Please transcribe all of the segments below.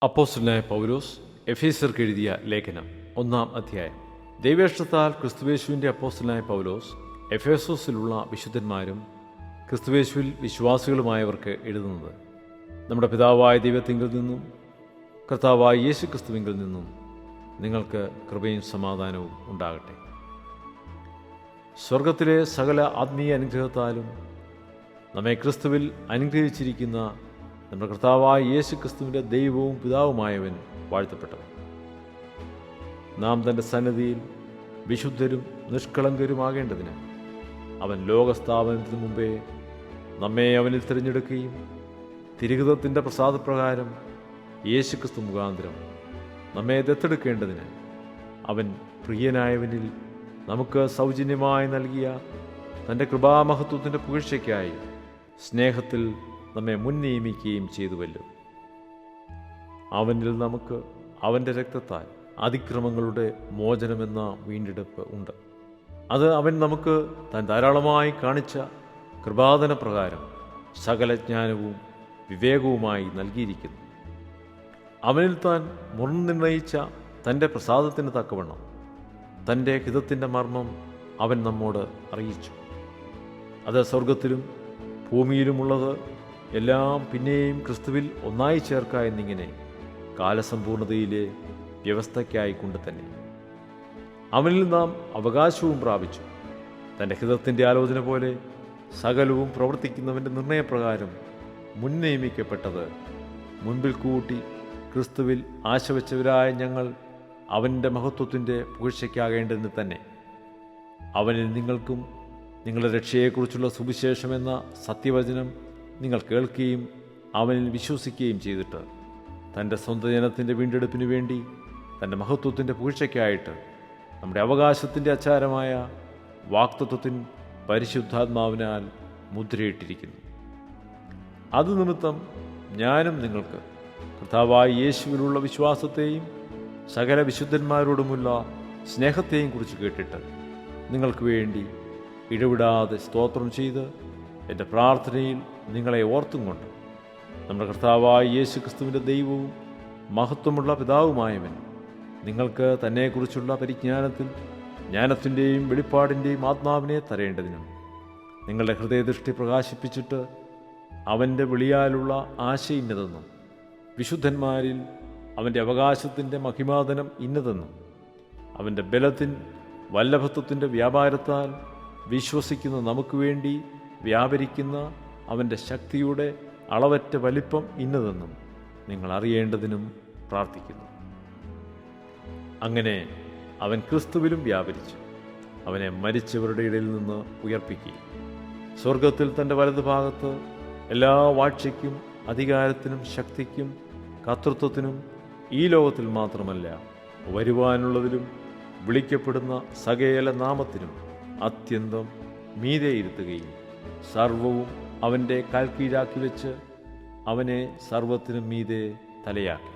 അപ്പോസ്തലനായ പൗലോസ് എഫേസ്യർക്ക് എഴുതിയ ലേഖനം 1-ാം അധ്യായം. ദൈവേഷ്ടത്താൽ ക്രിസ്തുയേശുവിൻ്റെ അപ്പോസ്തലനായ പൗലോസ് എഫേസോസിലുള്ള വിശുദ്ധന്മാരും ക്രിസ്തുയേശുവിൽ വിശ്വാസികളുമായവർക്ക് എഴുതുന്നത്, നമ്മുടെ പിതാവായ ദൈവത്തിങ്കിൽ നിന്നും കർത്താവായ യേശു ക്രിസ്തുവിങ്കിൽ നിന്നും നിങ്ങൾക്ക് കൃപയും സമാധാനവും ഉണ്ടാകട്ടെ. സ്വർഗത്തിലെ സകല ആത്മീയ അനുഗ്രഹത്താലും നമ്മെ ക്രിസ്തുവിൽ അനുഗ്രഹിച്ചിരിക്കുന്ന നമ്മുടെ കർത്താവായ യേശു ക്രിസ്തുവിൻ്റെ ദൈവവും പിതാവുമായവൻ വാഴ്ത്തപ്പെട്ടവൻ. നാം തൻ്റെ സന്നിധിയിൽ വിശുദ്ധരും നിഷ്കളങ്കരുമാകേണ്ടതിന് അവൻ ലോകസ്ഥാപനത്തിന് മുമ്പേ നമ്മെ അവനിൽ തിരഞ്ഞെടുക്കുകയും തിരുഹിതത്തിൻ്റെ പ്രസാദപ്രകാരം യേശു ക്രിസ്തു മുഖാന്തരം നമ്മെ ദത്തെടുക്കേണ്ടതിന് അവൻ പ്രിയനായവനിൽ നമുക്ക് സൗജന്യമായി നൽകിയ തൻ്റെ കൃപാമഹത്വത്തിൻ്റെ പുകഴ്ചയ്ക്കായി സ്നേഹത്തിൽ നമ്മെ മുൻ നിയമിക്കുകയും ചെയ്തുവല്ലോ. അവനിൽ നമുക്ക് അവൻ്റെ രക്തത്താൽ അതിക്രമങ്ങളുടെ മോചനമെന്ന വീണ്ടെടുപ്പ് ഉണ്ട്. അത് അവൻ നമുക്ക് താൻ ധാരാളമായി കാണിച്ച കൃപാദന പ്രകാരം സകല ജ്ഞാനവും വിവേകവുമായി നൽകിയിരിക്കുന്നു. അവനിൽ താൻ മുൻനിർണയിച്ച തൻ്റെ പ്രസാദത്തിന് തക്കവണ്ണം തൻ്റെ ഹിതത്തിൻ്റെ മർമ്മം അവൻ നമ്മോട് അറിയിച്ചു. അത് സ്വർഗത്തിലും ഭൂമിയിലുമുള്ളത് എല്ലാം പിന്നെയും ക്രിസ്തുവിൽ ഒന്നായി ചേർക്ക എന്നിങ്ങനെ കാലസമ്പൂർണതയിലെ വ്യവസ്ഥയ്ക്കായിക്കൊണ്ട് തന്നെ അവനിൽ നാം അവകാശവും പ്രാപിച്ചു. തൻ്റെ ഹിതത്തിൻ്റെ ആലോചന പോലെ സകലവും പ്രവർത്തിക്കുന്നവൻ്റെ നിർണയപ്രകാരം മുൻ നിയമിക്കപ്പെട്ടത് മുൻപിൽ കൂട്ടി ക്രിസ്തുവിൽ ആശവച്ചവരായ ഞങ്ങൾ അവൻ്റെ മഹത്വത്തിൻ്റെ പുകഴ്ചയ്ക്കാകേണ്ടതിന് തന്നെ അവനിൽ നിങ്ങൾക്കും നിങ്ങളുടെ രക്ഷയെക്കുറിച്ചുള്ള സുവിശേഷമെന്ന സത്യവചനം നിങ്ങൾ കേൾക്കുകയും അവനിൽ വിശ്വസിക്കുകയും ചെയ്തിട്ട് തൻ്റെ സ്വന്തം ജനത്തിൻ്റെ വീണ്ടെടുപ്പിന് വേണ്ടി തൻ്റെ മഹത്വത്തിൻ്റെ പുകഴ്ചയ്ക്കായിട്ട് നമ്മുടെ അവകാശത്തിൻ്റെ അച്ചാരമായ വാക്തത്വത്തിൻ പരിശുദ്ധാത്മാവിനാൽ മുദ്രയിട്ടിരിക്കുന്നു. അത് നിമിത്തം ഞാനും നിങ്ങൾക്ക് കർത്താവായ യേശുവിലുള്ള വിശ്വാസത്തെയും സകല വിശുദ്ധന്മാരോടുമുള്ള സ്നേഹത്തെയും കുറിച്ച് കേട്ടിട്ട് നിങ്ങൾക്ക് വേണ്ടി ഇടവിടാതെ സ്തോത്രം ചെയ്ത് എൻ്റെ പ്രാർത്ഥനയിൽ നിങ്ങളെ ഓർത്തും കൊണ്ട് നമ്മുടെ കർത്താവായ യേശു ക്രിസ്തുവിൻ്റെ ദൈവവും മഹത്വമുള്ള പിതാവുമായവൻ നിങ്ങൾക്ക് തന്നെക്കുറിച്ചുള്ള പരിജ്ഞാനത്തിൽ ജ്ഞാനത്തിൻ്റെയും വെളിപ്പാടിൻ്റെയും ആത്മാവിനെ തരേണ്ടതിനും നിങ്ങളുടെ ഹൃദയദൃഷ്ടി പ്രകാശിപ്പിച്ചിട്ട് അവൻ്റെ വിളിയാലുള്ള ആശ ഇന്നതെന്നും വിശുദ്ധന്മാരിൽ അവൻ്റെ അവകാശത്തിൻ്റെ മഹിമാതനം ഇന്നതെന്നും അവൻ്റെ ബലത്തിൻ വല്ലഭത്വത്തിൻ്റെ വ്യാപാരത്താൽ വിശ്വസിക്കുന്ന നമുക്ക് വേണ്ടി വ്യാപരിക്കുന്ന അവൻ്റെ ശക്തിയുടെ അളവറ്റ വലിപ്പം ഇന്നതെന്നും നിങ്ങൾ അറിയേണ്ടതിനും പ്രാർത്ഥിക്കുന്നു. അങ്ങനെ അവൻ ക്രിസ്തുവിലും വ്യാപരിച്ചു അവനെ മരിച്ചവരുടെ ഇടയിൽ നിന്ന് ഉയർപ്പിക്കുകയും സ്വർഗത്തിൽ തൻ്റെ വലതുഭാഗത്ത് എല്ലാ വാഴ്ചയ്ക്കും അധികാരത്തിനും ശക്തിക്കും കർത്തൃത്വത്തിനും ഈ ലോകത്തിൽ മാത്രമല്ല വരുവാനുള്ളതിലും വിളിക്കപ്പെടുന്ന സകല നാമത്തിനും അത്യന്തം മീതെ ഇരുത്തുകയും സർവവും അവൻ്റെ കാൽക്കീഴാക്കി വെച്ച് അവനെ സർവത്തിനും മീതെ തലയാക്കി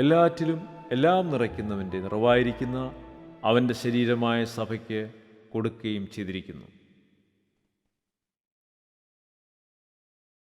എല്ലാറ്റിലും എല്ലാം നിറയ്ക്കുന്നവൻ്റെ നിറവായിരിക്കുന്ന അവൻ്റെ ശരീരമായ സഭയ്ക്ക് കൊടുക്കുകയും ചെയ്തിരിക്കുന്നു.